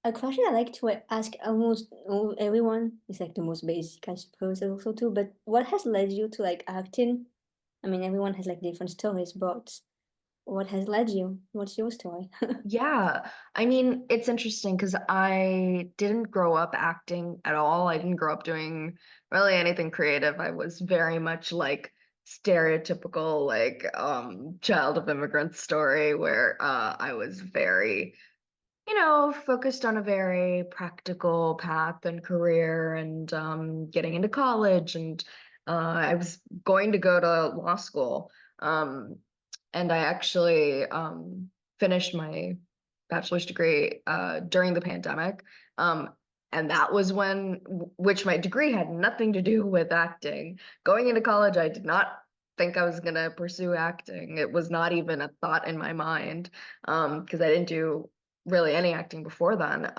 A question I like to ask almost everyone is like the most basic, I suppose, also too. But what has led you to like acting? I mean, everyone has like different stories, but what has led you? What's your story? Yeah, I mean, it's interesting because I didn't grow up acting at all. I didn't grow up doing really anything creative. I was very much like stereotypical, like child of immigrant story where I was very, focused on a very practical path and career and getting into college and I was going to go to law school. Um, and I actually finished my bachelor's degree during the pandemic. Um, and that was which my degree had nothing to do with acting. Going into college, I did not think I was going to pursue acting. It was not even a thought in my mind because I didn't do really any acting before then.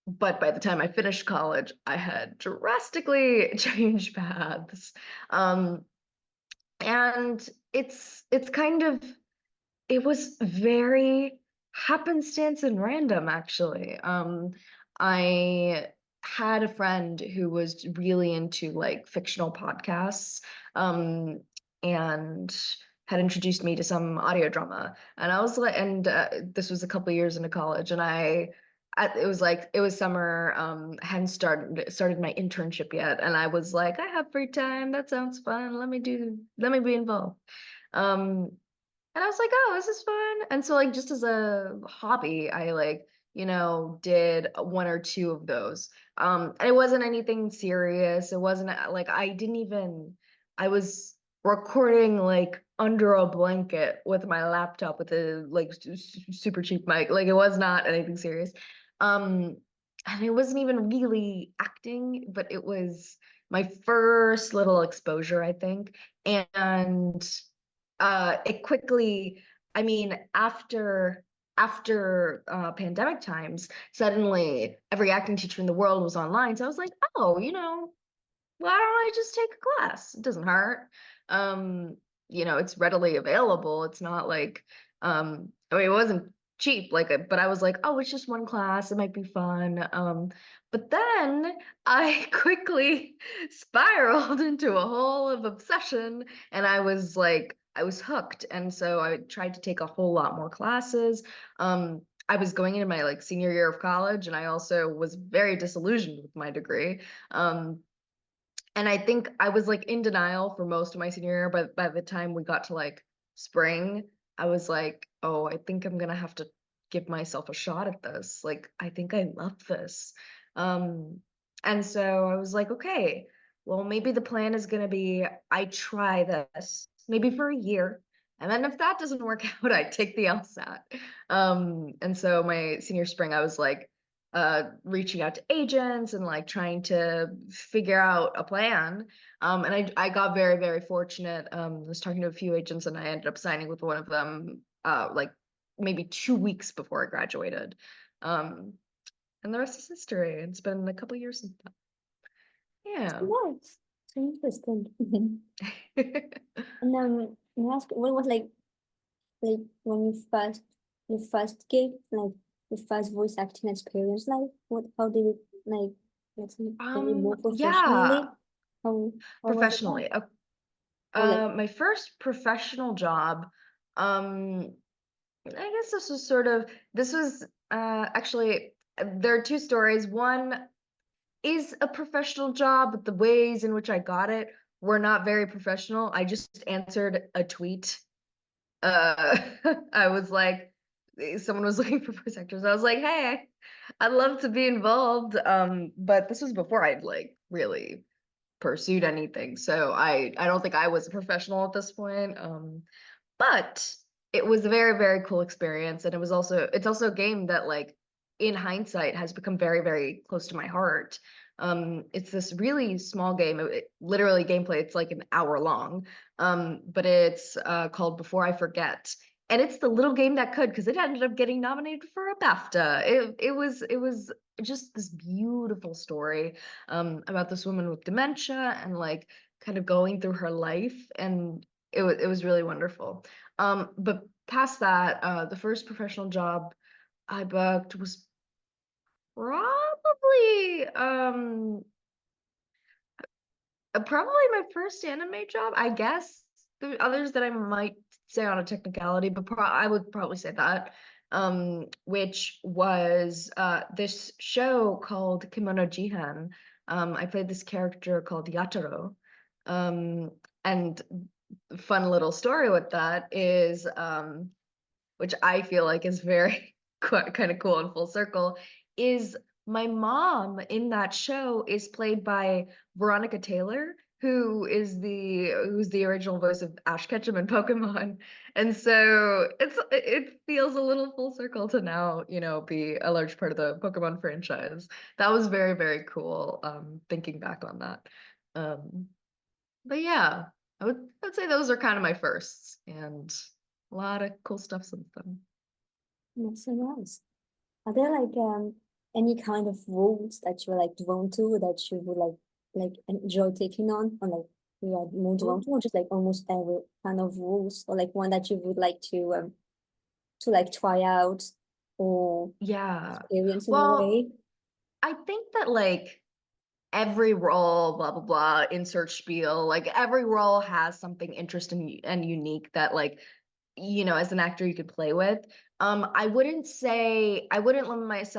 But by the time I finished college, I had drastically changed paths. Um, and it's kind of it was very happenstance and random, actually. I had a friend who was really into like fictional podcasts, and had introduced me to some audio drama. And I was like, and this was a couple of years into college, and it was like it was summer. I hadn't started my internship yet, and I was like, I have free time. That sounds fun. Let me be involved. Um, and I was like, oh, this is fun. And so like just as a hobby, I like, did one or two of those. And it wasn't anything serious. It wasn't like I was recording like under a blanket with my laptop with a like super cheap mic. Like it was not anything serious. Um, and it wasn't even really acting, but it was my first little exposure, I think. And it quickly, I mean, after pandemic times, suddenly every acting teacher in the world was online. So I was like, oh, why don't I just take a class? It doesn't hurt. Um, it's readily available. It's not like, I mean, it wasn't cheap, like, but I was like, oh, it's just one class. It might be fun. But then I quickly spiraled into a hole of obsession, and I was hooked. And so I tried to take a whole lot more classes. I was going into my like senior year of college, and I also was very disillusioned with my degree. And I think I was like in denial for most of my senior year, but by the time we got to like spring, I was like, oh, I think I'm gonna have to give myself a shot at this. Like, I think I love this. Um, and so I was like, okay, well, maybe the plan is gonna be I try this maybe for a year. And then if that doesn't work out, I take the LSAT. And so my senior spring, I was like, reaching out to agents and like trying to figure out a plan. And I got very, very fortunate. I was talking to a few agents and I ended up signing with one of them like maybe 2 weeks before I graduated. Um, and the rest is history. It's been a couple years since that. Yeah. Nice. So interesting. And may I ask, what was like when you first your first gig, like your first voice acting experience, like what how did it like let's say maybe more professionally? Yeah, How was it like? professionally. Or like My first professional job, um, I guess this was actually there are two stories. One is a professional job, but the ways in which I got it were not very professional. I just answered a tweet. I was like, someone was looking for voice actors. I was like, hey, I'd love to be involved. But this was before I'd like really pursued anything. So I don't think I was a professional at this point. But it was a very, very cool experience. And it's also a game that like in hindsight has become very, very close to my heart. It's this really small game. Literally gameplay, it's like an hour long. But it's called Before I Forget. And it's the little game that could, because it ended up getting nominated for a BAFTA. It was just this beautiful story about this woman with dementia and like kind of going through her life. And it was really wonderful. But past that, the first professional job I booked was Probably probably my first anime job, I guess. There are others that I might say on a technicality, but I would probably say that. Which was this show called Kimono Jihan. I played this character called Yataro. And fun little story with that is which I feel like is very kind of cool and full circle, is my mom in that show is played by Veronica Taylor, who's the original voice of Ash Ketchum in Pokemon. And so it feels a little full circle to now, be a large part of the Pokemon franchise. That was very, very cool, thinking back on that. Um, but yeah, I would say those are kind of my firsts, and a lot of cool stuff since then. That's so nice. Are there like any kind of roles that you're like drawn to that you would like enjoy taking on, or like you are more drawn to, or just like almost every kind of roles, or like one that you would like to like try out or Yeah. experience in a Well, way? I think that like every role, blah blah blah, insert spiel, like every role has something interesting and unique that like, as an actor you could play with. I wouldn't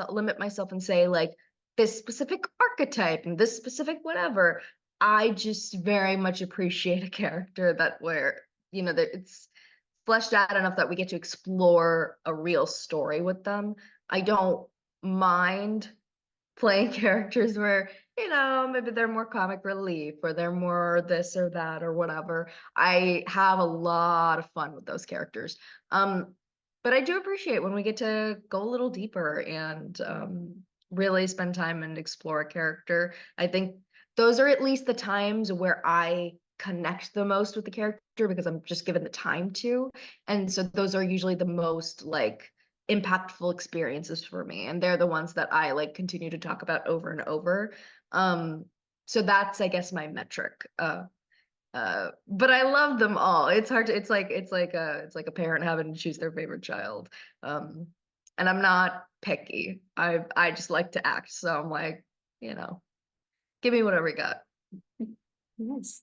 limit myself and say like this specific archetype and this specific whatever. I just very much appreciate a character that where, that it's fleshed out enough that we get to explore a real story with them. I don't mind playing characters where, maybe they're more comic relief or they're more this or that or whatever. I have a lot of fun with those characters. But I do appreciate when we get to go a little deeper and really spend time and explore a character. I think those are at least the times where I connect the most with the character because I'm just given the time to. And so those are usually the most like impactful experiences for me, and they're the ones that I like continue to talk about over and over. So that's, I guess, my metric. But I love them all. It's hard to it's like a parent having to choose their favorite child. And I'm not picky. I just like to act, so I'm like, give me whatever you got. Yes.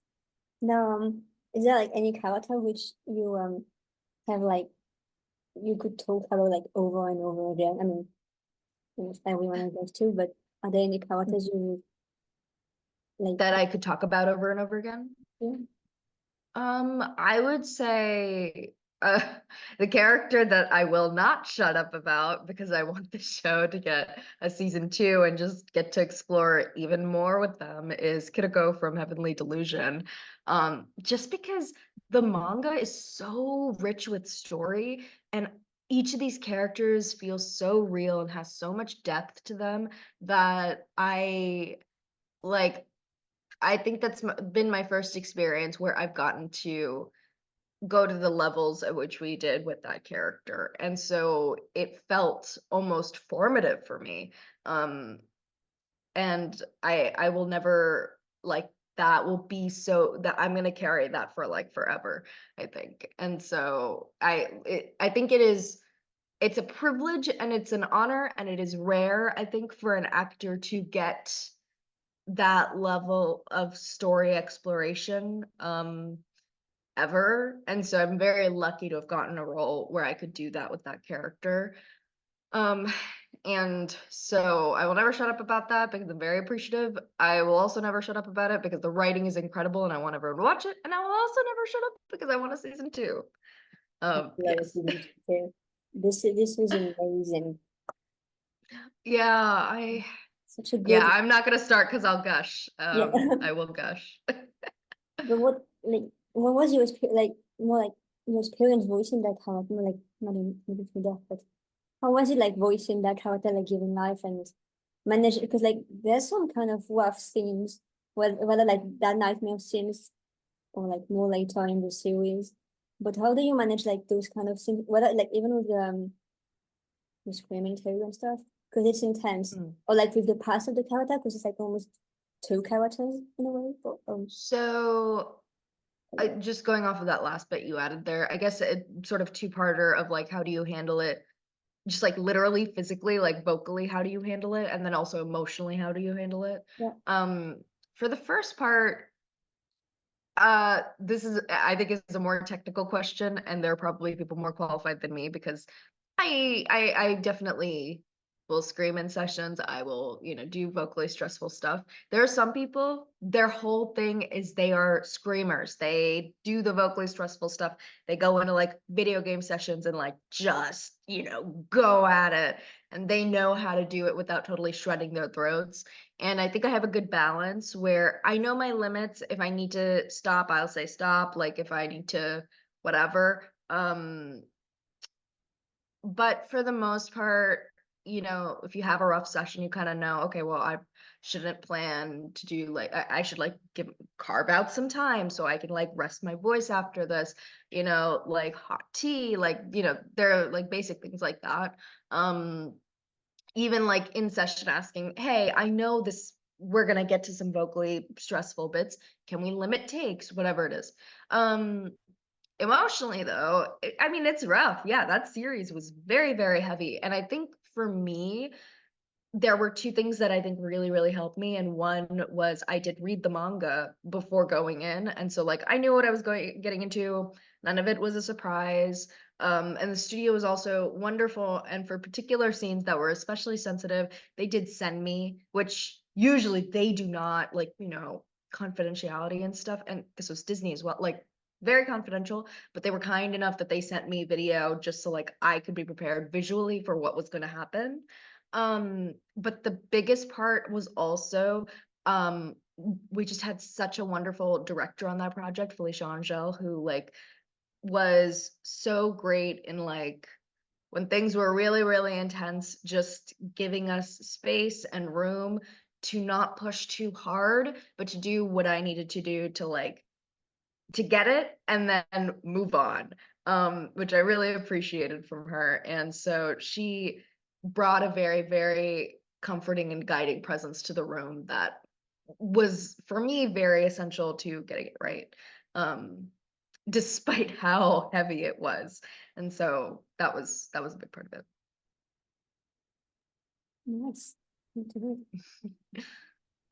Now, is there like any character which you have like you could talk about like over and over again? I mean, almost everyone I guess too, but are there any characters you like? That I could talk about over and over again. Yeah. I would say uh, the character that I will not shut up about because I want the show to get a season 2 and just get to explore even more with them is Kiriko from Heavenly Delusion. Just because the manga is so rich with story and each of these characters feels so real and has so much depth to them that like I think that's been my first experience where I've gotten to go to the levels at which we did with that character. And so it felt almost formative for me. Um, and I will never like that will be so that I'm gonna carry that for like forever, I think. And so I think it's a privilege and it's an honor and it is rare, I think, for an actor to get that level of story exploration ever. And so I'm very lucky to have gotten a role where I could do that with that character. Um and so I will never shut up about that because I'm very appreciative. I will also never shut up about it because the writing is incredible and I want everyone to watch it. And I will also never shut up because I want a season 2. Love it. Yes. This was amazing. Yeah, I Such a yeah, good, I'm not gonna start because I'll gush. yeah. I will gush. But what was your like more like your experience voicing that character? More like not in maybe to death, but how was it like voicing that character like given life and manage because like there's some kind of rough scenes, whether like that nightmare scenes or like more later in the series. But how do you manage like those kind of scenes? Whether like even with the screaming too and stuff, because it's intense, Mm. or like with the past of the character, because it's like almost two characters in a way. But So just going off of that last bit you added there, I guess it sort of two-parter of like how do you handle it just like literally physically, like vocally, how do you handle it? And then also emotionally, how do you handle it? Yeah. For the first part, this is, I think, is a more technical question, and there are probably people more qualified than me because I definitely will scream in sessions. I will, do vocally stressful stuff. There are some people, their whole thing is they are screamers. They do the vocally stressful stuff. They go into like video game sessions and like just, go at it. And they know how to do it without totally shredding their throats. And I think I have a good balance where I know my limits. If I need to stop, I'll say stop. Like if I need to, whatever. But for the most part, if you have a rough session, you kind of know, okay, well, I shouldn't plan to do like, I should like carve out some time so I can like rest my voice after this, like hot tea, like, there are like basic things like that. Even like in session asking, hey, I know this, we're going to get to some vocally stressful bits. Can we limit takes, whatever it is? Emotionally though, I mean, it's rough. Yeah, that series was very, very heavy. And I think for me, there were two things that I think really, really helped me. And one was I did read the manga before going in. And so like I knew what I was getting into. None of it was a surprise. And the studio was also wonderful. And for particular scenes that were especially sensitive, they did send me, which usually they do not, like, confidentiality and stuff. And this was Disney as well, like very confidential, but they were kind enough that they sent me video just so like I could be prepared visually for what was going to happen. But the biggest part was also, we just had such a wonderful director on that project, Felicia Angel, who like was so great in like when things were really, really intense, just giving us space and room to not push too hard, but to do what I needed to do to like to get it and then move on, which I really appreciated from her. And so she brought a very, very comforting and guiding presence to the room that was for me very essential to getting it right, despite how heavy it was. And so that was a big part of it. Nice. Good to hear.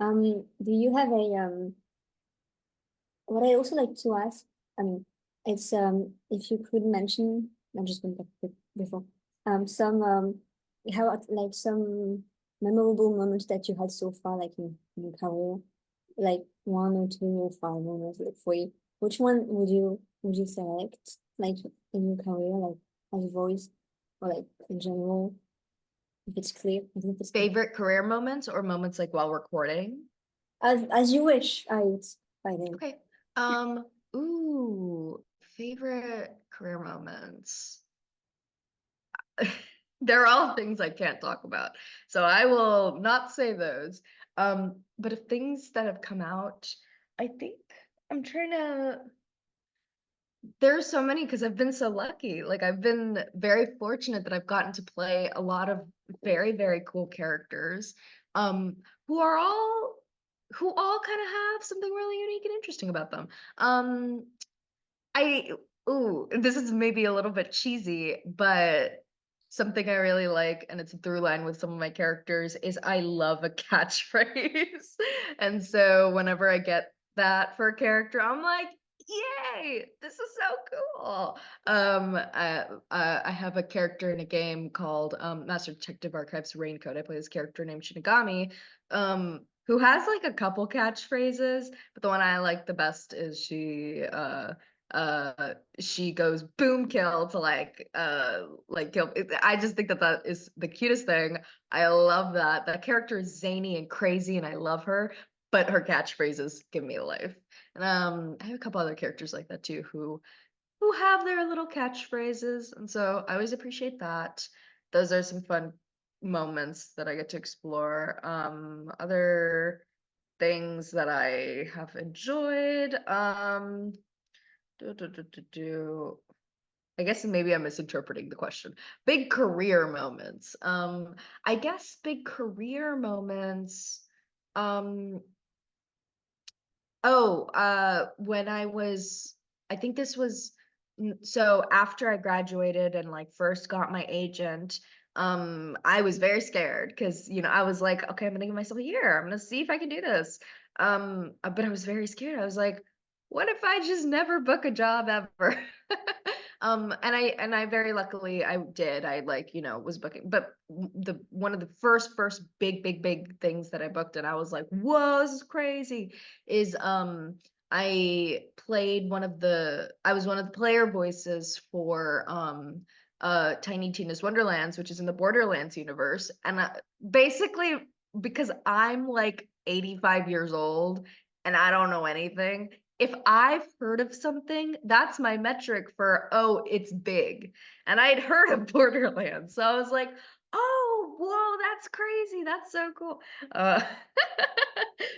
Do you have a what I also like to ask, I mean, it's if you could mention, I'm just going back before, some how like some memorable moments that you had so far, like in your career, like one or two or five moments, like for you. Which one would you select, like in your career, like as a voice, or like in general, if it's clear? I think it's clear. Favorite career moments or moments like while recording? As you wish, I think. Okay. Ooh, favorite career moments. They're all things I can't talk about, so I will not say those. But if things that have come out, I think I'm trying to. There's so many because I've been so lucky. Like I've been very fortunate that I've gotten to play a lot of very, very cool characters, um, who are all who all kind of have something really unique and interesting about them. I ooh, this is maybe a little bit cheesy, but something I really like, and it's a through line with some of my characters, is I love a catchphrase. And so whenever I get that for a character, I'm like, yay, this is so cool. I have a character in a game called Master Detective Archives Raincoat. I play this character named Shinigami, who has like a couple catchphrases, but the one I like the best is she goes boom kill to like kill. I just think that is the cutest thing. I love that character is zany and crazy and I love her, but her catchphrases give me life. And I have a couple other characters like that too who have their little catchphrases, and so I always appreciate that. Those are some fun moments that I get to explore. Other things that I have enjoyed, do, do, do, do, do. I guess maybe I'm misinterpreting the question. Big career moments. I guess big career moments. Um, when I think this was, so after I graduated and like first got my agent, I was very scared because, I was like, okay, I'm gonna give myself a year. I'm gonna see if I can do this. But I was very scared. I was like, what if I just never book a job ever? And I very luckily I did. I like, was booking, but the one of the first big things that I booked and I was like, whoa, this is crazy, is I was one of the player voices for Tiny Tina's Wonderlands, which is in the Borderlands universe. And basically, because I'm like 85 years old and I don't know anything, if I've heard of something, that's my metric for, oh, it's big. And I'd heard of Borderlands. So I was like, oh, whoa, that's crazy. That's so cool. Uh,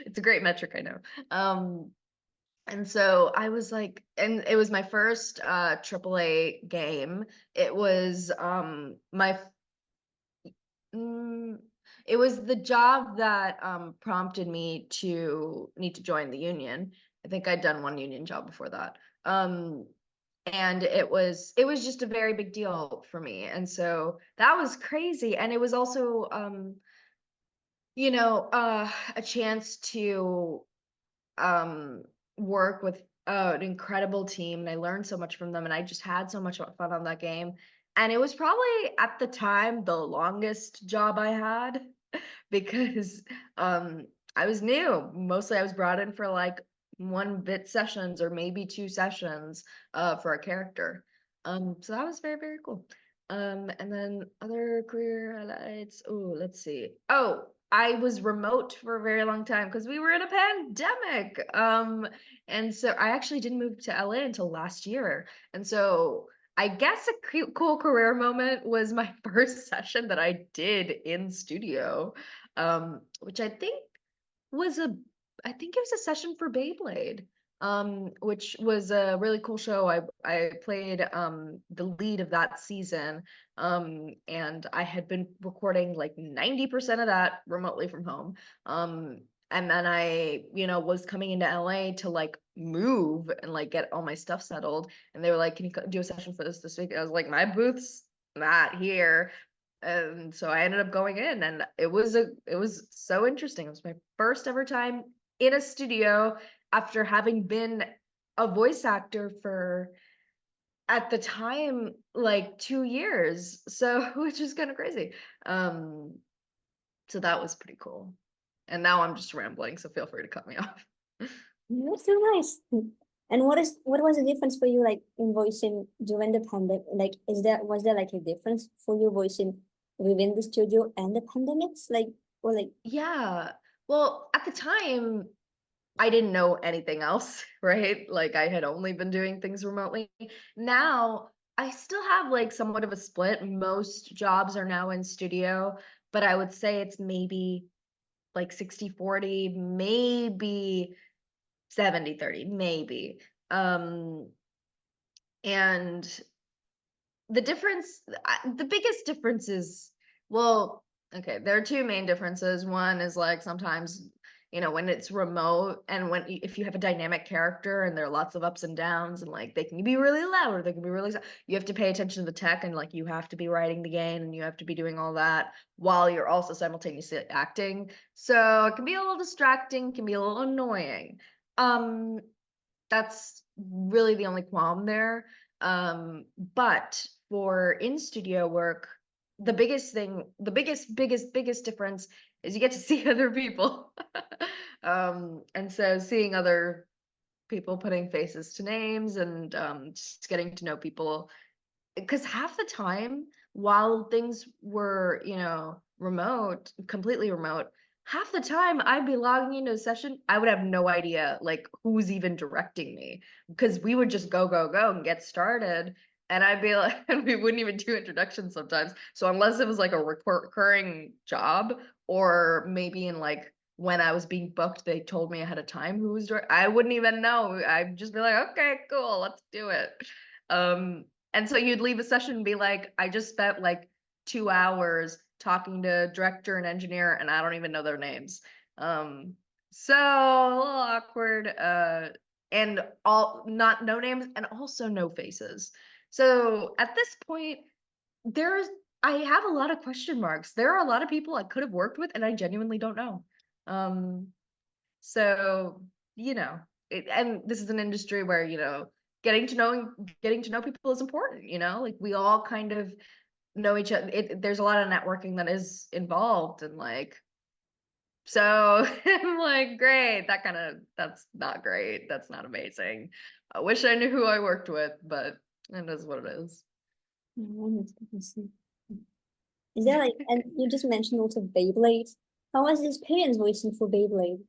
it's a great metric, I know. And so I was like, and it was my first AAA game. It was mm, it was the job that prompted me to need to join the union. I think I'd done one union job before that. And it was just a very big deal for me. And so that was crazy. And it was also a chance to um work with an incredible team, and I learned so much from them, and I just had so much fun on that game. And it was probably at the time the longest job I had because I was new. Mostly I was brought in for like one bit sessions or maybe two sessions for a character. So that was very, very cool. And then other career highlights. Oh, let's see. Oh, I was remote for a very long time because we were in a pandemic. And so I actually didn't move to LA until last year. And so I guess a cool career moment was my first session that I did in studio, which was a, I think it was a session for Beyblade, which was a really cool show. I played the lead of that season, and I had been recording like 90% of that remotely from home. And then I, was coming into LA to like move and like get all my stuff settled. And they were like, "Can you do a session for this week?" I was like, "My booth's not here." And so I ended up going in, and it was so interesting. It was my first ever time in a studio after having been a voice actor for, at the time, like 2 years. So which is kind of crazy. Um, so that was pretty cool. And now I'm just rambling, so feel free to cut me off. That's so nice. And what was the difference for you, like in voicing during the pandemic? Like, was there like a difference for you voicing within the studio and the pandemics? Like, or like, Yeah. Well, at the time, I didn't know anything else, right? Like I had only been doing things remotely. Now I still have like somewhat of a split. Most jobs are now in studio, but I would say it's maybe like 60/40, maybe 70/30, maybe. Um, and the biggest difference is, well, okay, there are two main differences. One is like sometimes, when it's remote, and if you have a dynamic character and there are lots of ups and downs, and like they can be really loud or they can be really you have to pay attention to the tech, and like you have to be writing the game and you have to be doing all that while you're also simultaneously acting. So it can be a little distracting, can be a little annoying. um that's really the only qualm there. But for in studio work, the biggest difference is you get to see other people. And so seeing other people, putting faces to names, and just getting to know people, because half the time while things were, remote, completely remote, half the time I'd be logging into a session, I would have no idea like who's even directing me, because we would just go and get started, and I'd be like, and we wouldn't even do introductions sometimes. So unless it was like a recurring job, or maybe in like when I was being booked, they told me ahead of time who was I wouldn't even know. I'd just be like, okay, cool, let's do it. Um, and so you'd leave a session and be like, I just spent like 2 hours talking to director and engineer, and I don't even know their names. So a little awkward, and all not no names and also no faces. So at this point, there's I have a lot of question marks. There are a lot of people I could have worked with, and I genuinely don't know. Um, so, you know, and this is an industry where, getting to know people is important, like we all kind of know each other. There's a lot of networking that is involved, and like, so I'm like, great, that's not great. That's not amazing. I wish I knew who I worked with, but it is what it is. Is there like, and you just mentioned also Beyblade. How was the experience voicing for Beyblade?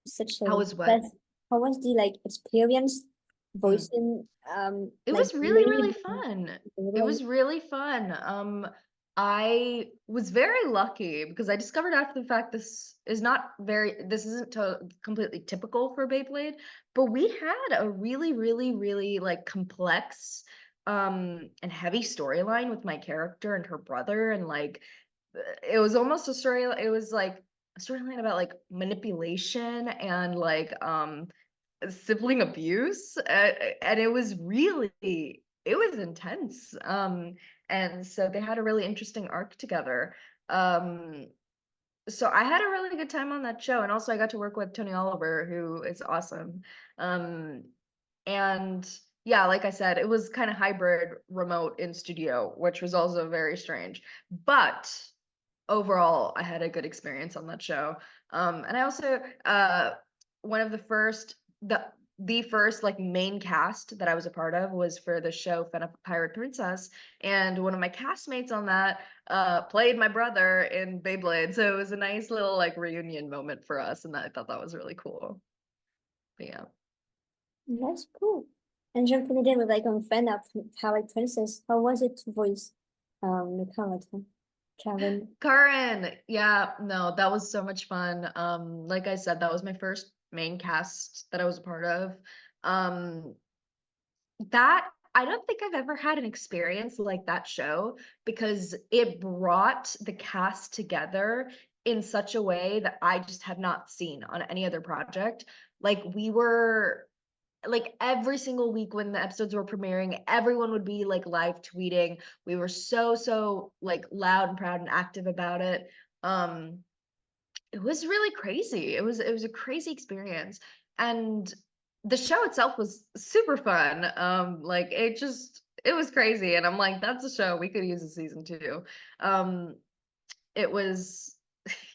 Such How a was what? best. How was the like experience Mm. voicing It like was really, really lead fun. It Beyblade? was really fun. I was very lucky because I discovered after the fact this isn't completely typical for Beyblade, but we had a really, really, really like complex and heavy storyline with my character and her brother, and like it was almost it was like a storyline about like manipulation and like sibling abuse, and it was intense, and so they had a really interesting arc together. um so I had a really good time on that show, and also I got to work with Tony Oliver, who is awesome. um and yeah, like I said, it was kind of hybrid remote in studio, which was also very strange, but overall I had a good experience on that show. And I also one of the first like main cast that I was a part of was for the show Fena Pirate Princess, and one of my castmates on that played my brother in Beyblade, so it was a nice little like reunion moment for us, and I thought that was really cool. But yeah. That's cool. And jumping again with like on fan up Twilight Princess, how was it to voice the character? Karen. Karen, yeah, no, that was so much fun. Like I said, that was my first main cast that I was a part of. Um, that I don't think I've ever had an experience like that show, because it brought the cast together in such a way that I just had not seen on any other project. Like we were like every single week when the episodes were premiering, everyone would be like live tweeting. We were so like loud and proud and active about it. Um, it was really crazy. It was a crazy experience. And the show itself was super fun. Like it was crazy. And I'm like, that's a show we could use a season two. Um, it was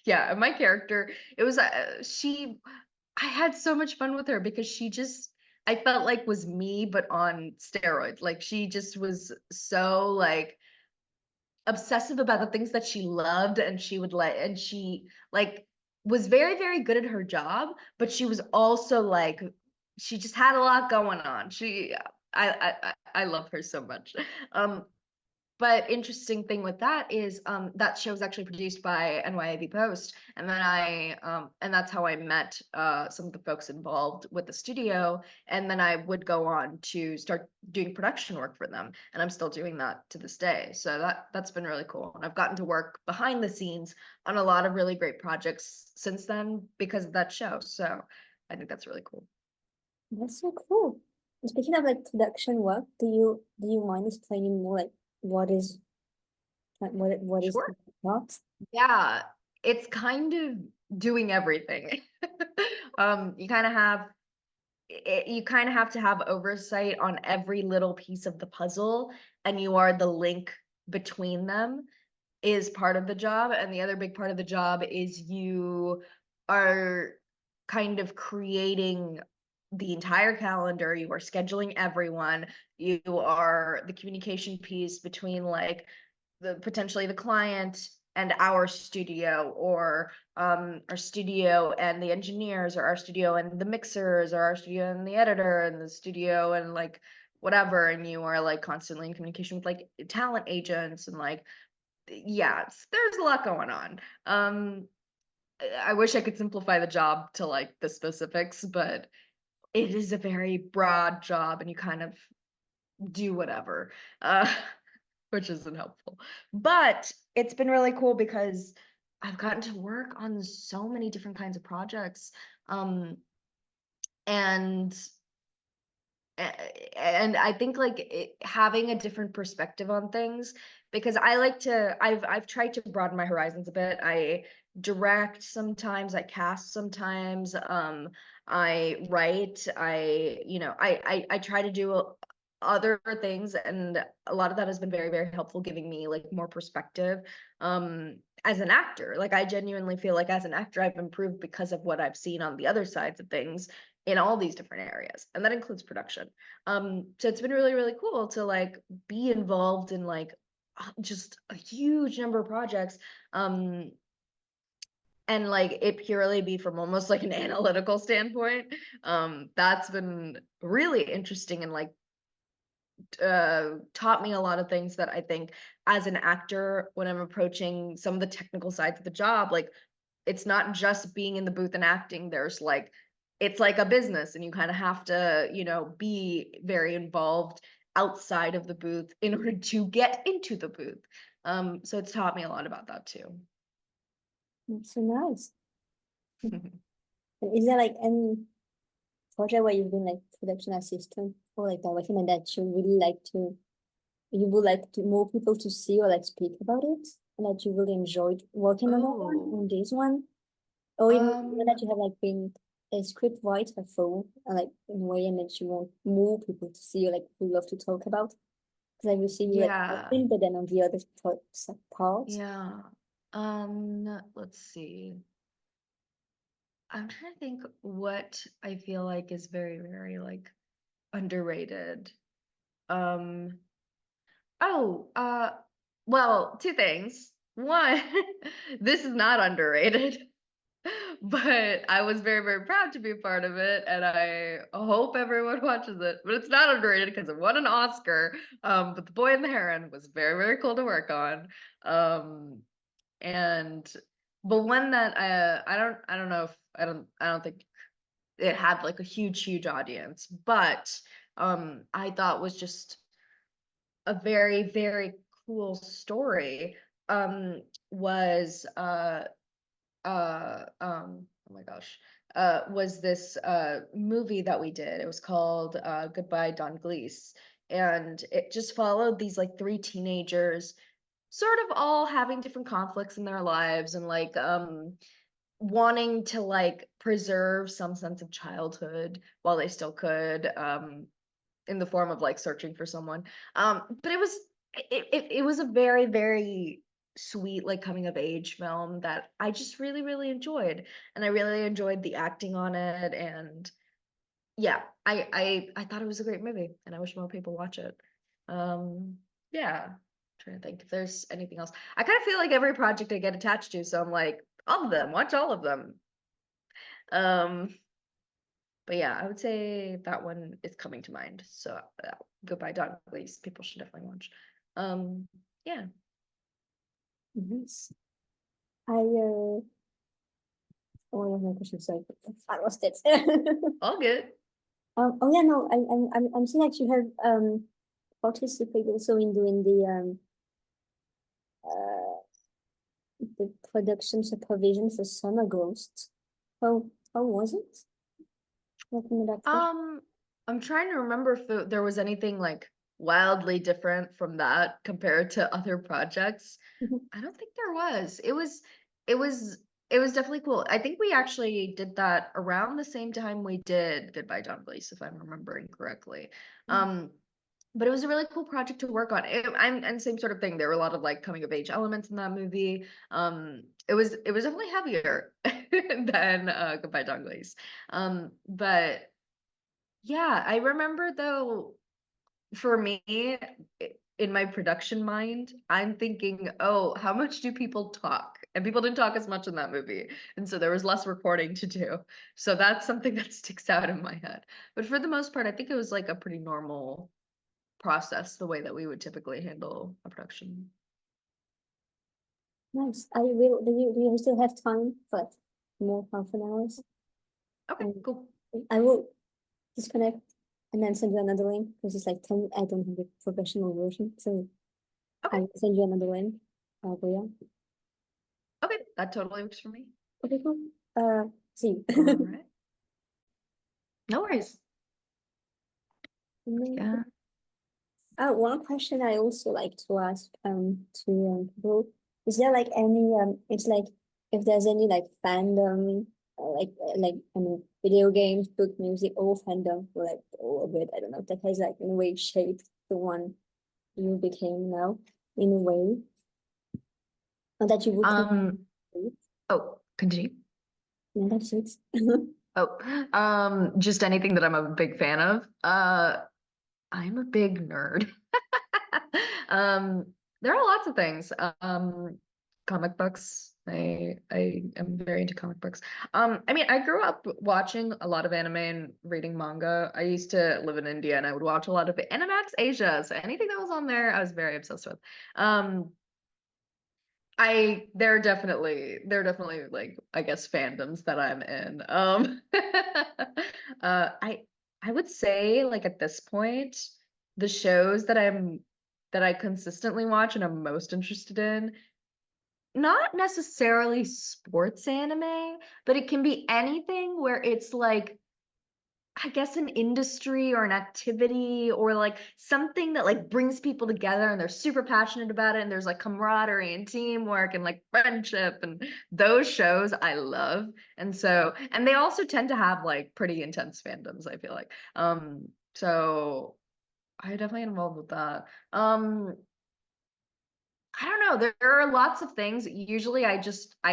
yeah, and my character, it was I had so much fun with her because I felt like was me but on steroids. Like she just was so like obsessive about the things that she loved, and she like was very, very good at her job, but she was also like she just had a lot going on. I love her so much. um but interesting thing with that is that show was actually produced by NYAV Post, and then and that's how I met some of the folks involved with the studio, and then I would go on to start doing production work for them, and I'm still doing that to this day. So that's been really cool, and I've gotten to work behind the scenes on a lot of really great projects since then because of that show. So I think that's really cool. That's so cool. And speaking of like production work, do you mind explaining more like what is what is Sure. the plot? Yeah, it's kind of doing everything. You kind of have you kind of have to have oversight on every little piece of the puzzle, and you are the link between them is part of the job. And the other big part of the job is you are kind of creating the entire calendar, you are scheduling everyone, you are the communication piece between like potentially the client and our studio, or our studio and the engineers, or our studio and the mixers, or our studio and the editor, and the studio and like whatever. And you are like constantly in communication with like talent agents, and like yeah, there's a lot going on. I wish I could simplify the job to like the specifics, but it is a very broad job, and you kind of do whatever. Which isn't helpful. But it's been really cool because I've gotten to work on so many different kinds of projects. Um, and and I think like having a different perspective on things, because I like to, I've tried to broaden my horizons a bit. I direct sometimes, I cast sometimes, I write, I try to do other things, and a lot of that has been very, very helpful, giving me like more perspective. As an actor, like I genuinely feel like as an actor, I've improved because of what I've seen on the other sides of things in all these different areas, and that includes production. So it's been really, really cool to like be involved in like just a huge number of projects. And like it purely be from almost like an analytical standpoint. That's been really interesting, and like taught me a lot of things that I think as an actor, when I'm approaching some of the technical sides of the job, like it's not just being in the booth and acting. There's like, it's like a business, and you kind of have to, be very involved outside of the booth in order to get into the booth. So it's taught me a lot about that too. That's so nice. And is there like any project where you've been like production assistant or like directing and that you really like to, you would like to more people to see or like speak about it, and that you really enjoyed working on that one, Oh, on this one, or even that um, you have like been a script writer for, like in a way, and that you want more people to see or like would love to talk about. Because I will see you like yeah, acting, but then on the other part. yeah. Let's see. I'm trying to think what I feel like is very, very like underrated. Um, oh, well, two things. One, this is not underrated, but I was very, very proud to be a part of it, and I hope everyone watches it. But it's not underrated because it won an Oscar. But The Boy and the Heron was very, very cool to work on. Um, and but one that I don't know if I don't think it had like a huge, huge audience, but I thought was just a very, very cool story. Was oh my gosh, was this movie that we did. It was called Goodbye Don Glees, and it just followed these like three teenagers, sort of all having different conflicts in their lives, and like wanting to like preserve some sense of childhood while they still could, in the form of like searching for someone. But it was a very, very sweet like coming of age film that I just really, really enjoyed, and I really enjoyed the acting on it. And yeah, I thought it was a great movie, and I wish more people watch it. Yeah, trying to think if there's anything else. I kind of feel like every project I get attached to, so I'm like, all of them, watch all of them. Um, but yeah, I would say that one is coming to mind. So Goodbye Dog Please, people should definitely watch. Um, yeah. Nice. Oh, I have my question. Sorry, I lost it. All good. Oh yeah, no, I'm seeing that you have participated also in doing uh the production supervision for Summer Ghost. How was it? Working with that project? Um, I'm trying to remember if there was anything like wildly different from that compared to other projects. I don't think there was. It was, it was definitely cool. I think we actually did that around the same time we did Goodbye Don Blaze, if I'm remembering correctly. Um, but it was a really cool project to work on. And same sort of thing. There were a lot of like coming of age elements in that movie. It was definitely heavier than Goodbye Don Blaze. But yeah, I remember though, for me, in my production mind, I'm thinking, oh, how much do people talk? And people didn't talk as much in that movie. And so there was less recording to do. So that's something that sticks out in my head. But for the most part, I think it was like a pretty normal process, the way that we would typically handle a production. Nice. I will. Do you still have time for like more half an hours? Okay, And cool. I will disconnect and then send you another link because it's like 10. I don't have the professional version, so I Okay, will send you another link. But yeah. okay, that totally works for me. Okay, cool. See All you. right. No worries. Yeah. One question I also like to ask to people, is there like any it's like if there's any like fandom like I mean video games, book, music, or fandom or like all of it, I don't know, that has like in a way shaped the one you became now in a way, or that you would Continue. no, that's it. Just anything that I'm a big fan of. I'm a big nerd. There are lots of things. Comic books. I am very into comic books. I mean, I grew up watching a lot of anime and reading manga. I used to live in India and I would watch a lot of Animax Asia. So anything that was on there, I was very obsessed with. There are definitely like I guess fandoms that I'm in. I would say like at this point, the shows that I consistently watch and I'm most interested in, not necessarily sports anime, but it can be anything where it's like I guess an industry or an activity or like something that like brings people together and they're super passionate about it and there's like camaraderie and teamwork and like friendship and those shows I love. And they also tend to have like pretty intense fandoms, I feel like. So I definitely involved with that. I don't know. There are lots of things. Usually I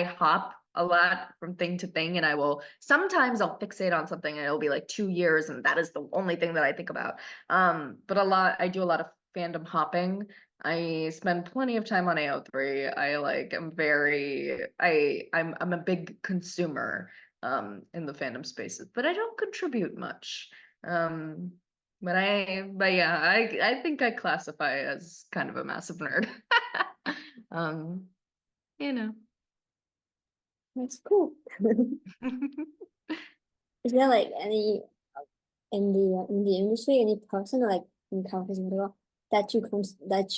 hop a lot from thing to thing and sometimes I'll fixate on something and it'll be like 2 years and that is the only thing that I think about. But I do a lot of fandom hopping. I spend plenty of time on AO3. I like am very I'm a big consumer in the fandom spaces, but I don't contribute much. Um but yeah, I think I classify as kind of a massive nerd. Um, you know. That's cool. Is there like any in the industry any person or like in companies and whatever that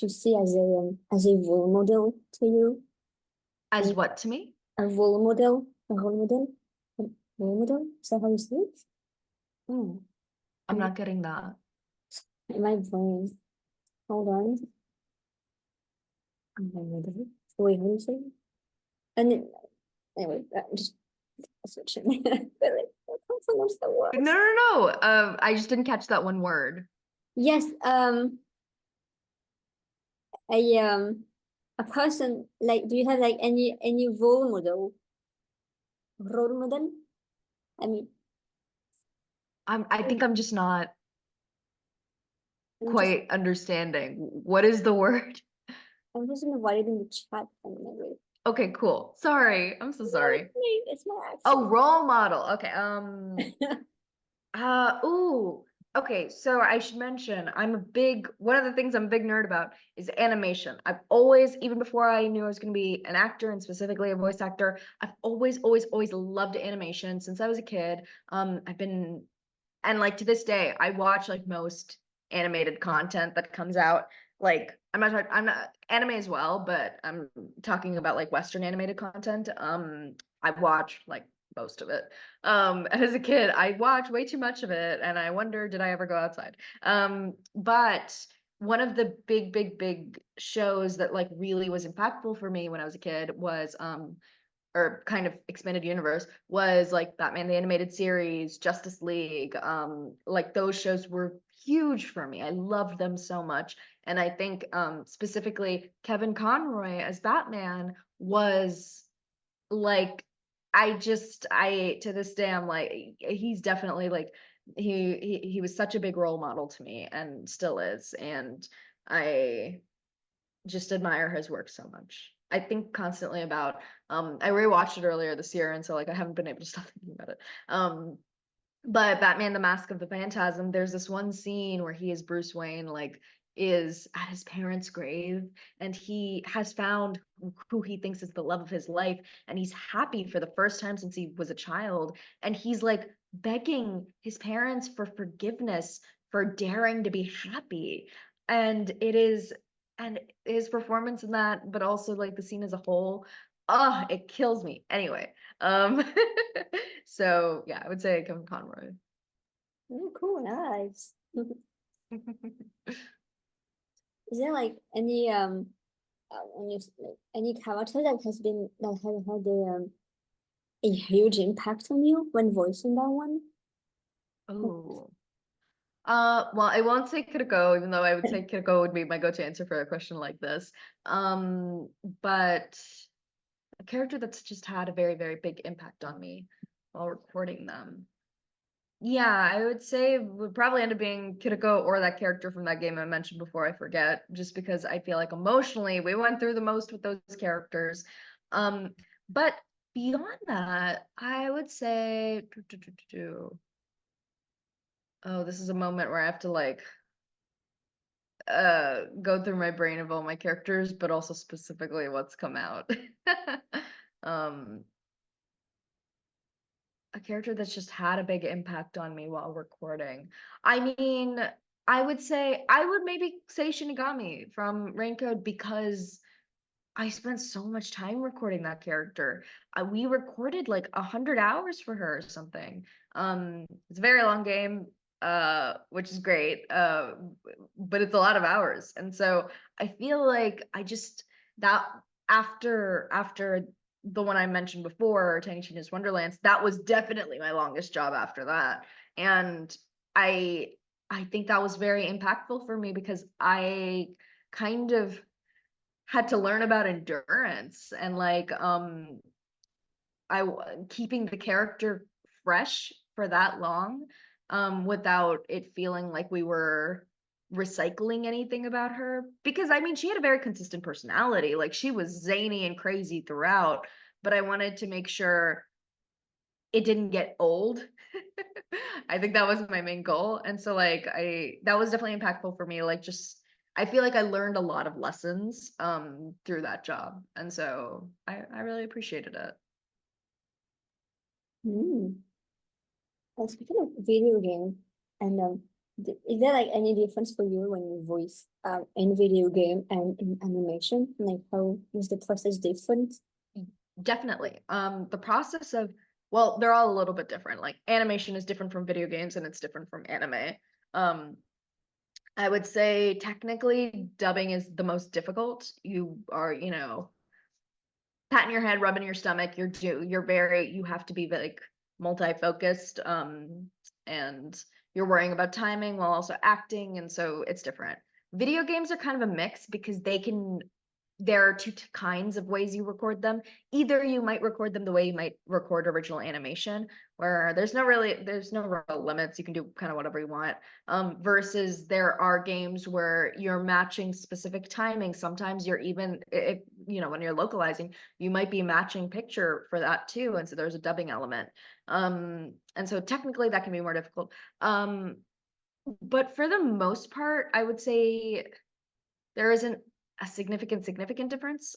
you see as a role model to you? As And what to me? a role model. Is that how you say it? Ooh, I'm Um, not getting that. in my brain. Hold on. I'm not ready. Wait, how do you say it? And then, anyway, just switching. Really, I can't pronounce the No, words. no, no. I just didn't catch that one word. Yes, a a person like do you have like any role model? I mean, I think I'm just not I'm just quite understanding. What is the word? I'm just gonna write it in the chat and then Okay, cool. Sorry. I'm so no, sorry. it's my Oh, accent. role model. Okay. Ooh. Okay, so I should mention one of the things I'm a big nerd about is animation. I've always, even before I knew I was going to be an actor and specifically a voice actor, I've always loved animation since I was a kid. And like to this day, I watch like most animated content that comes out. Like I'm not anime as well, but I'm talking about like Western animated content. I watch like most of it. As a kid, I watched way too much of it, and I wonder, did I ever go outside? But one of the big shows that like really was impactful for me when I was a kid was or kind of expanded universe was like Batman the Animated Series, Justice League. Like those shows were huge for me. I loved them so much. And I think specifically Kevin Conroy as Batman was like I to this day I'm like he's definitely like he was such a big role model to me and still is. And I just admire his work so much. I think constantly about I rewatched it earlier this year and so like I haven't been able to stop thinking about it. But Batman the Mask of the Phantasm, there's this one scene where he is Bruce Wayne, like is at his parents' grave and he has found who he thinks is the love of his life and he's happy for the first time since he was a child and he's like begging his parents for forgiveness for daring to be happy. And it is and his performance in that, but also like the scene as a whole, it kills me. Anyway, um so yeah, I would say Kevin Conroy. Oh, cool, nice. is there like any any character that has been that has had a huge impact on you when voicing that one? Oh. Well, I won't say Kiriko, even though I would say Kiriko would be my go-to answer for a question like this. But a character that's just had a very, very big impact on me while recording them. Yeah, I would say it would probably end up being Kiriko or that character from that game I mentioned before, I forget, just because I feel like emotionally we went through the most with those characters. But beyond that, I would say, oh, this is a moment where I have to like go through my brain of all my characters, but also specifically what's come out. um a character that's just had a big impact on me while recording. I mean, I would maybe say Shinigami from Raincode because I spent so much time recording that character. We recorded like 100 hours for her or something. It's a very long game, which is great, but it's a lot of hours. And so I feel like I just that after the one I mentioned before, Tiny Tina's Wonderlands, that was definitely my longest job after that. And I I think that was very impactful for me because I kind of had to learn about endurance and like keeping the character fresh for that long without it feeling like we were recycling anything about her, because I mean she had a very consistent personality, like she was zany and crazy throughout, but I wanted to make sure it didn't get old. I think that was my main goal. And so like that was definitely impactful for me. Like just I feel like I learned a lot of lessons through that job. And so I really appreciated it. Hmm. Speaking of video game, and is there like any difference for you when you voice in video game and in animation? Like how is the process different? Definitely. The process of, well, they're all a little bit different. Like animation is different from video games and it's different from anime. Um, I would say technically dubbing is the most difficult. You are, patting your head, rubbing your stomach, you have to be like multi-focused, and you're worrying about timing while also acting, and so it's different. Video games are kind of a mix because there are two kinds of ways you record them. Either you might record them the way you might record original animation, where there's no real limits. You can do kind of whatever you want. Versus there are games where you're matching specific timing. Sometimes you're even, when you're localizing, you might be matching picture for that too. And so there's a dubbing element. And so technically that can be more difficult. But for the most part, I would say there isn't a significant difference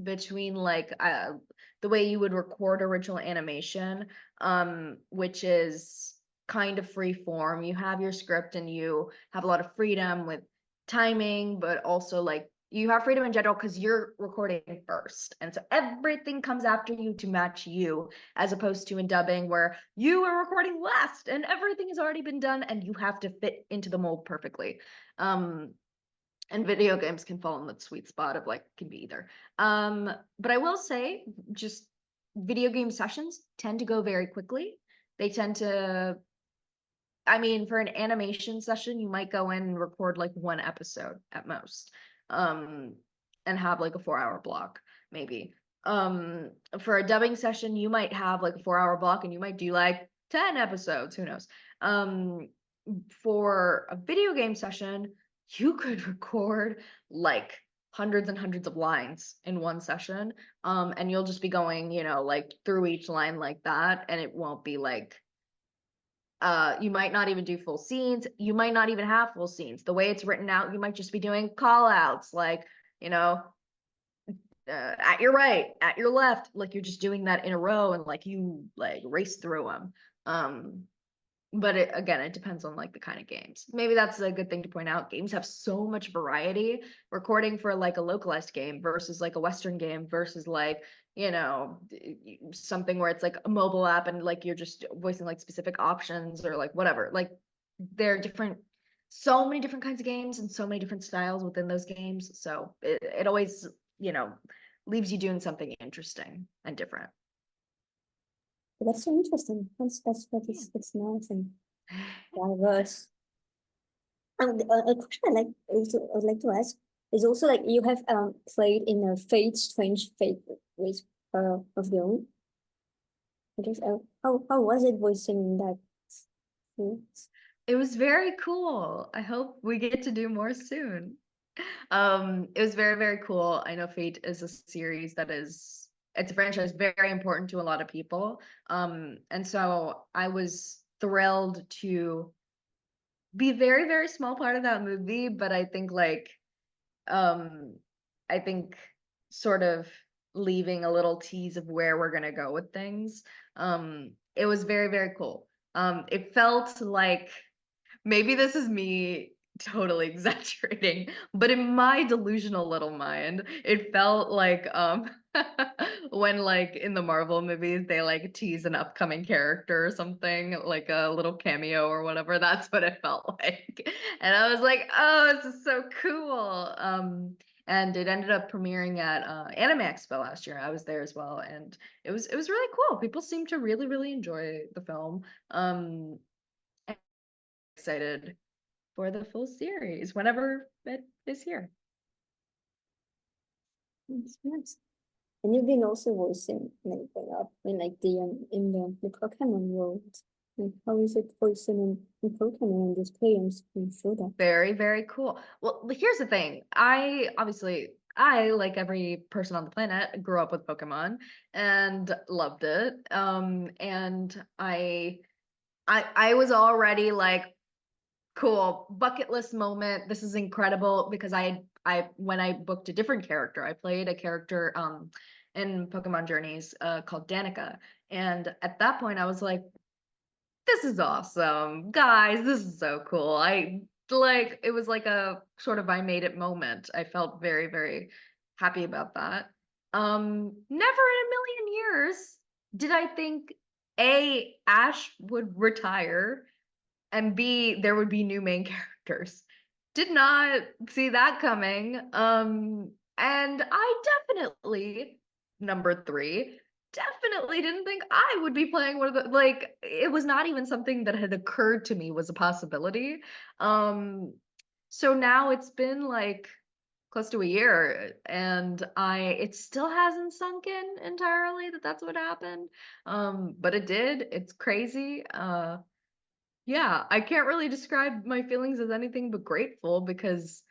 between like the way you would record original animation, which is kind of free form. You have your script and you have a lot of freedom with timing, but also like you have freedom in general because you're recording first, and so everything comes after you to match you, as opposed to in dubbing where you are recording last and everything has already been done and you have to fit into the mold perfectly. And video games can fall in that sweet spot of like can be either. But I will say just video game sessions tend to go very quickly. They tend to, I mean, for an animation session you might go in and record like one episode at most, um and have like a 4 hour block maybe. For a dubbing session you might have like a 4 hour block and you might do like 10 episodes, who knows. For a video game session you could record like hundreds and hundreds of lines in one session, and you'll just be going, like through each line like that, and it won't be like you might not even do full scenes, you might not even have full scenes. The way it's written out, you might just be doing call outs like, you know at your right, at your left, like you're just doing that in a row and like you like race through them. But again, it depends on like the kind of games. Maybe that's a good thing to point out. Games have so much variety. Recording for like a localized game versus like a Western game versus like, something where it's like a mobile app and like you're just voicing like specific options or like whatever. Like they're different so many different kinds of games and so many different styles within those games. So it always, leaves you doing something interesting and different. But that's so interesting. That's what Yeah. it's nice and diverse. And a question I would like to ask is also like you have played in a Fate Strange Fate with of your own. I guess how was it voicing in that? It was very cool. I hope we get to do more soon. It was very, very cool. I know Fate is a series it's a franchise very important to a lot of people. And so I was thrilled to be a very, very small part of that movie, but um I think sort of leaving a little tease of where we're gonna go with things. It was very, very cool. It felt like, maybe this is me totally exaggerating, but in my delusional little mind, it felt like when like in the Marvel movies they like tease an upcoming character or something, like a little cameo or whatever. That's what it felt like. And I was like, oh, this is so cool. And it ended up premiering at Anime Expo last year. I was there as well, and it was really cool. People seemed to really, really enjoy the film. Excited for the full series whenever it is here. It's nice. And you've been also voicing like up in like in the Pokemon world. Like how is it voicing in Pokemon and the experience you feel that? Very, very cool. Well, here's the thing. I, like every person on the planet, grew up with Pokemon and loved it. And I was already like, cool, bucket list moment. This is incredible, because when I booked a different character, I played a character in Pokemon Journeys called Danica. And at that point I was like, this is awesome. Guys, this is so cool. It was like a sort of I made it moment. I felt very, very happy about that. Never in a million years did I think A, Ash would retire, and B, there would be new main characters. Did not see that coming. And I definitely, number three, definitely didn't think I would be playing one of the, like, it was not even something that had occurred to me was a possibility. Um, so now it's been like close to a year, and it still hasn't sunk in entirely that that's what happened. But it did. It's crazy. Yeah, I can't really describe my feelings as anything but grateful, because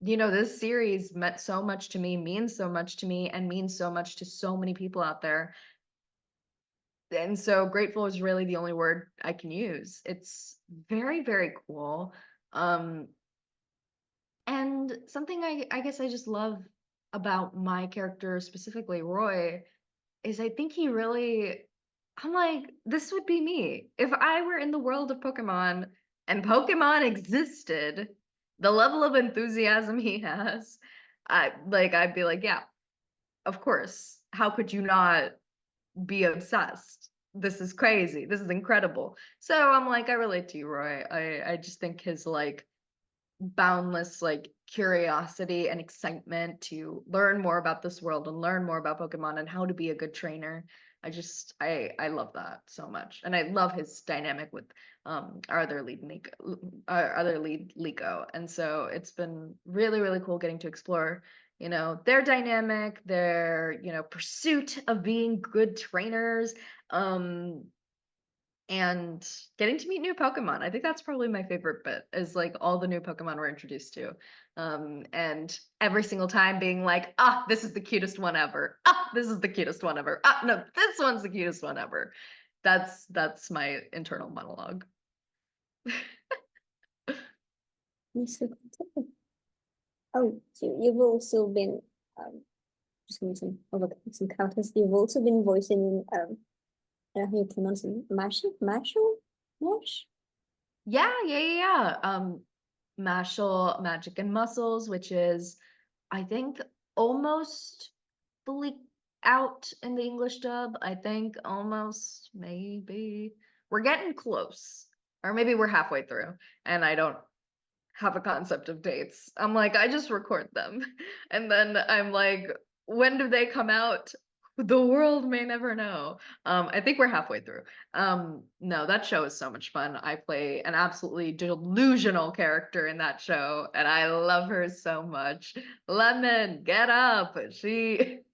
this series meant so much to me, means so much to me, and means so much to so many people out there. And so grateful is really the only word I can use. It's very, very cool. Um, and something I guess I just love about my character, specifically Roy, is I think he really, I'm like, this would be me. If I were in the world of Pokemon and Pokemon existed, the level of enthusiasm he has, I'd be like, yeah, of course. How could you not be obsessed? This is crazy. This is incredible. So I'm like, I relate to you, Roy. I just think his like boundless like curiosity and excitement to learn more about this world and learn more about Pokemon and how to be a good trainer. I love that so much. And I love his dynamic with our other lead Liko. And so it's been really, really cool getting to explore, their dynamic, their, pursuit of being good trainers. And getting to meet new Pokemon. I think that's probably my favorite bit, is like all the new Pokemon we're introduced to. And every single time being like, this is the cutest one ever. This is the cutest one ever. No, this one's the cutest one ever. That's my internal monologue. Yes, so cool. Oh, so you've also been just giving some counters. You've also been voicing in I don't know how you pronounce it. Mash? Yeah. Mashal Magic and Muscles, which is, I think, almost fully out in the English dub. I think almost, maybe. We're getting close. Or maybe we're halfway through. And I don't have a concept of dates. I'm like, I just record them. And then I'm like, when do they come out? The world may never know. I think we're halfway through. No, that show is so much fun. I play an absolutely delusional character in that show, and I love her so much. Lemon, get up.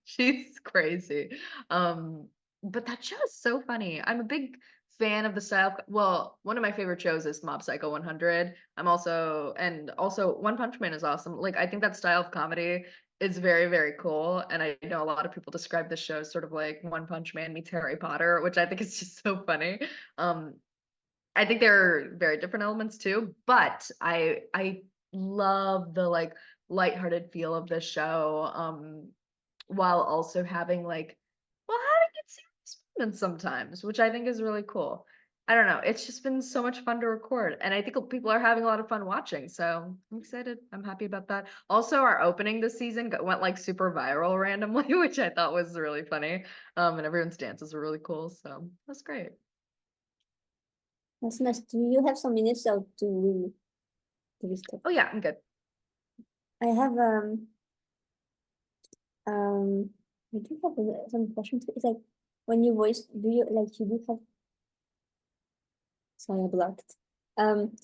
She's crazy. But that show is so funny. I'm a big fan of the style. Well, one of my favorite shows is Mob Psycho 100. And also One Punch Man is awesome. Like, I think that style of comedy is very, very cool. And I know a lot of people describe this show as sort of like One Punch Man meets Harry Potter, which I think is just so funny. Um, I think there are very different elements too, but I love the like lighthearted feel of this show. While also having like, well, having it serious moments sometimes, which I think is really cool. I don't know. It's just been so much fun to record, and I think people are having a lot of fun watching. So I'm excited. I'm happy about that. Also, our opening this season went like super viral randomly, which I thought was really funny. And everyone's dances were really cool. So that's great. That's nice. Do you have some minutes or do we stop? Oh yeah, I'm good. I have um I do have some questions. It's like when you voice, do you like you do have sorry I blocked.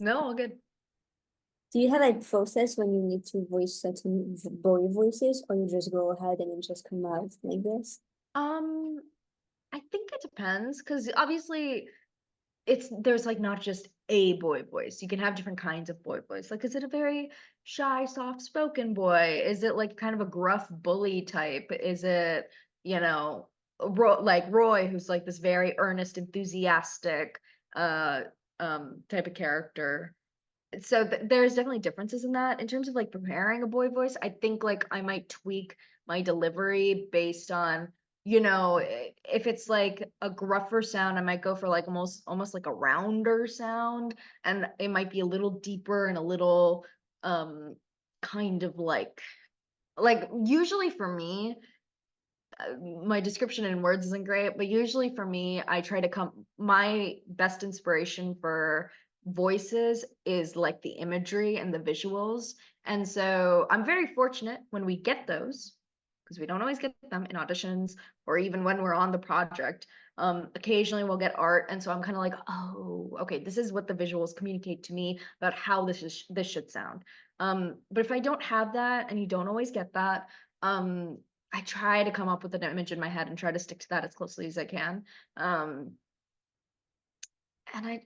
No, all good. Do you have a process when you need to voice certain boy voices, or you just go ahead and it just come out like this? Um, I think it depends because obviously there's like not just a boy voice. You can have different kinds of boy voice. Like, is it a very shy, soft-spoken boy? Is it like kind of a gruff bully type? Is it, you know, like Roy, who's like this very earnest, enthusiastic uh type of character? So there's definitely differences in that. In terms of like preparing a boy voice, I think like I might tweak my delivery based on, if it's like a gruffer sound, I might go for like almost like a rounder sound, and it might be a little deeper and a little um kind of like usually for me, my description in words isn't great, but usually for me, I try to my best inspiration for voices is like the imagery and the visuals. And so I'm very fortunate when we get those, because we don't always get them in auditions or even when we're on the project. Occasionally we'll get art, and so I'm kind of like, oh, okay, this is what the visuals communicate to me about how this should sound. But if I don't have that, and you don't always get that, I try to come up with an image in my head and try to stick to that as closely as I can. Um, and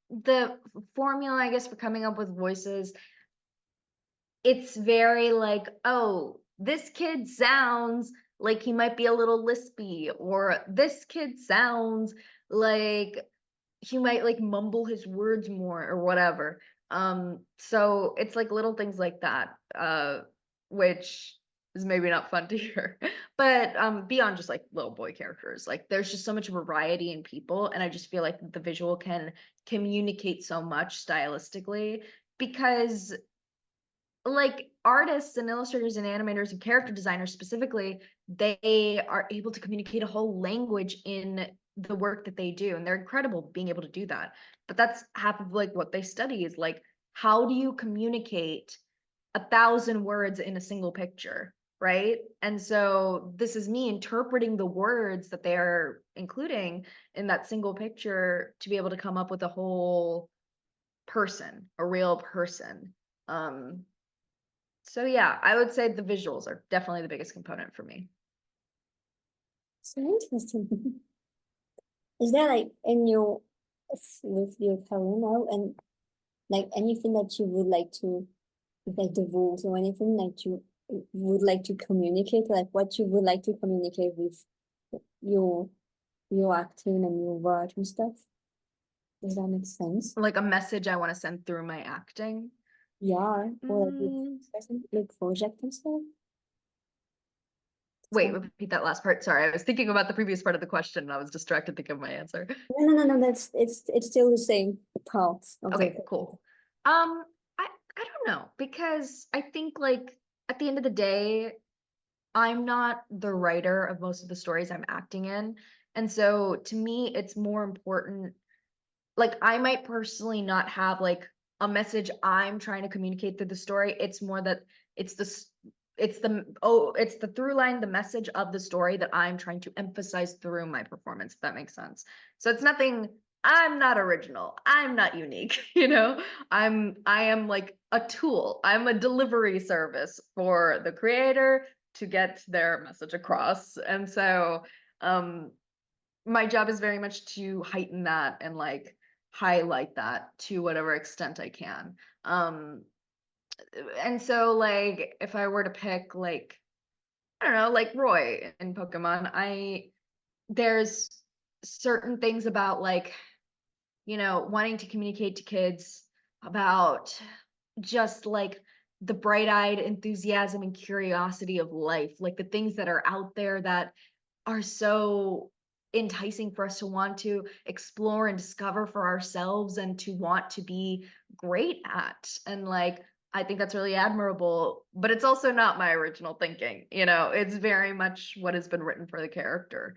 the formula, I guess, for coming up with voices, it's very like, oh, this kid sounds like he might be a little lispy, or this kid sounds like he might like mumble his words more or whatever. So it's like little things like that, which is maybe not fun to hear. But beyond just like little boy characters, like there's just so much variety in people, and I just feel like the visual can communicate so much stylistically, because like artists and illustrators and animators and character designers specifically, they are able to communicate a whole language in the work that they do, and they're incredible being able to do that. But that's half of like what they study, is like, how do you communicate 1,000 words in a single picture, right? And so this is me interpreting the words that they're including in that single picture to be able to come up with a whole person, a real person. um so yeah, I would say the visuals are definitely the biggest component for me. So interesting. Is there like in your with your career now and like anything that you would like to like the rules or anything that you would like to communicate, like what you would like to communicate with your your acting and your work and stuff? Does that make sense? Like a message I want to send through my acting. Yeah, or like with Mm, like project and stuff. wait, So, repeat that last part. Sorry, I was thinking about the previous part of the question and I was distracted thinking of my answer. no. That's it's still the same part of the. Okay, cool. I don't know, because I think like at the end of the day, I'm not the writer of most of the stories I'm acting in. And so to me, it's more important, like I might personally not have like a message I'm trying to communicate through the story. It's more that it's the through line, the message of the story that I'm trying to emphasize through my performance, if that makes sense. So it's nothing, I'm not original, I'm not unique, I am like a tool. I'm a delivery service for the creator to get their message across. And so my job is very much to heighten that and like highlight that to whatever extent I can. And so like if I were to pick like, I don't know, like Roy in Pokemon, there's certain things about like, wanting to communicate to kids about just like the bright-eyed enthusiasm and curiosity of life, like the things that are out there that are so enticing for us to want to explore and discover for ourselves and to want to be great at. And like, I think that's really admirable, but it's also not my original thinking, it's very much what has been written for the character.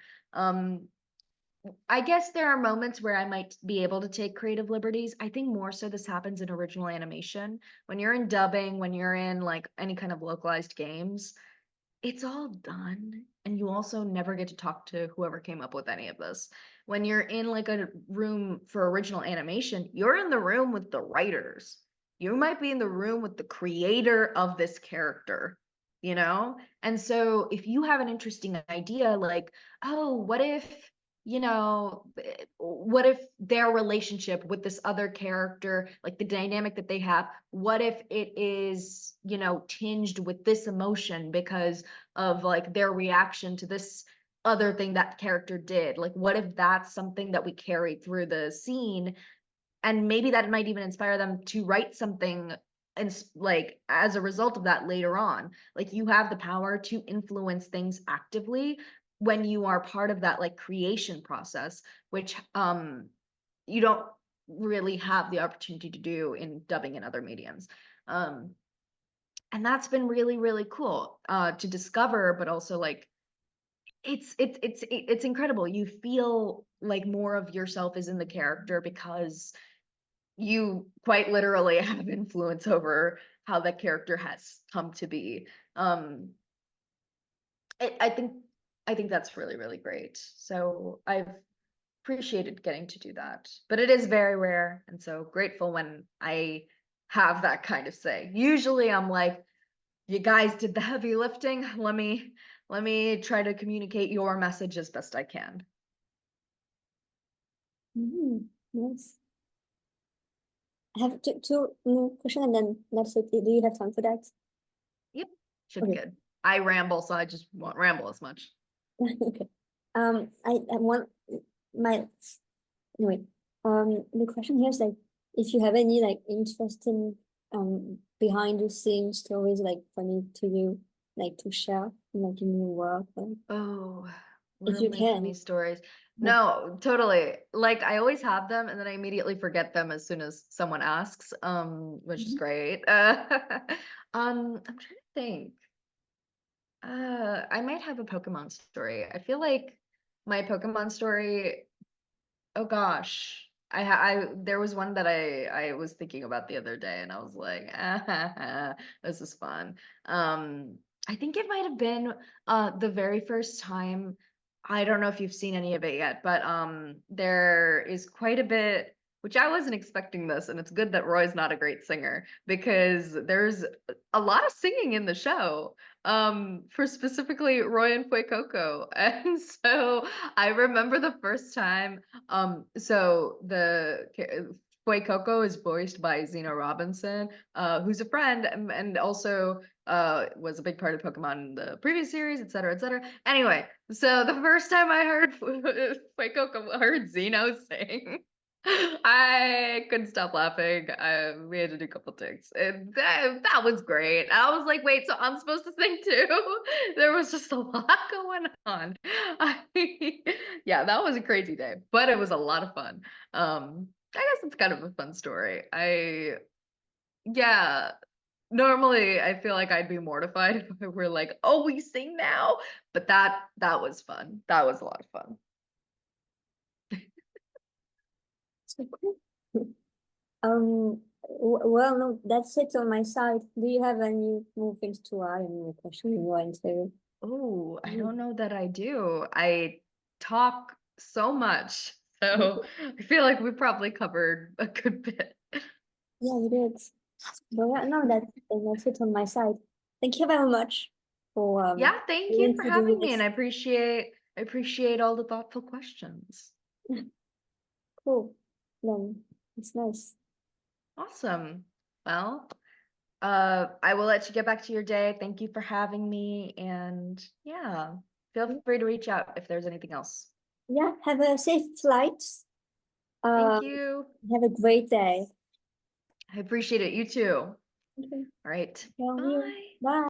I guess there are moments where I might be able to take creative liberties. I think more so this happens in original animation. When you're in dubbing, when you're in like any kind of localized games, it's all done. And you also never get to talk to whoever came up with any of this. When you're in like a room for original animation, you're in the room with the writers. You might be in the room with the creator of this character, And so if you have an interesting idea, like, oh, what if their relationship with this other character, like the dynamic that they have, what if it is, tinged with this emotion because of like their reaction to this other thing that character did? Like, what if that's something that we carry through the scene? And maybe that might even inspire them to write something and like as a result of that later on. Like you have the power to influence things actively when you are part of that like creation process, which you don't really have the opportunity to do in dubbing and other mediums. And that's been really, really cool to discover, but also like it's incredible. You feel like more of yourself is in the character because you quite literally have influence over how that character has come to be. I think that's really, really great. So I've appreciated getting to do that, but it is very rare, and so grateful when I have that kind of say. Usually I'm like, you guys did the heavy lifting. Let me try to communicate your message as best I can. Yes. I have two more questions and then that's it. Do you have time for that? Yep, should be good. I ramble, so I just won't ramble as much. Okay. I want my anyway. The question here is like, if you have any like interesting behind the scenes stories like funny to you, like to share, like in your work, Oh, if you really funny can. stories. Yeah. No, totally. Like I always have them and then I immediately forget them as soon as someone asks, which is Mhm. great. I'm trying to think. I might have a Pokemon story. I feel like my Pokemon story, oh gosh. I there was one that I was thinking about the other day and I was like, this is fun. I think it might have been the very first time. I don't know if you've seen any of it yet, but there is quite a bit, which I wasn't expecting this, and it's good that Roy's not a great singer because there's a lot of singing in the show for specifically Roy and Fuecoco. And so I remember the first time so Boy Coco is voiced by Zena Robinson, who's a friend and also was a big part of Pokemon in the previous series, et cetera, et cetera. Anyway, so the first time I heard Boy Coco, heard Zeno sing, I couldn't stop laughing. We had to do a couple takes. And that was great. I was like, wait, so I'm supposed to sing too? There was just a lot going on. Yeah, that was a crazy day, but it was a lot of fun. I guess it's kind of a fun story. Yeah, normally I feel like I'd be mortified if we're like, oh, we sing now, but that was fun. That was a lot of fun. So cool. Um, Well, no, that's it on my side. Do you have any more things to add? Any more questions you want to? Oh, I Mm. don't know that I do. I talk so much, so I feel like we probably covered a good bit. Yeah, you did. But yeah, no, that's it on my side. Thank you very much for Yeah, thank you willing for to do having me, and this. I appreciate all the thoughtful questions. Cool. Then it's nice. Awesome. Well, I will let you get back to your day. Thank you for having me, and yeah, feel free to reach out if there's anything else. Yeah, have a safe flight. Thank Um, you. have a great day. I appreciate it. You too. Okay. All right. Well, you. Bye. Bye.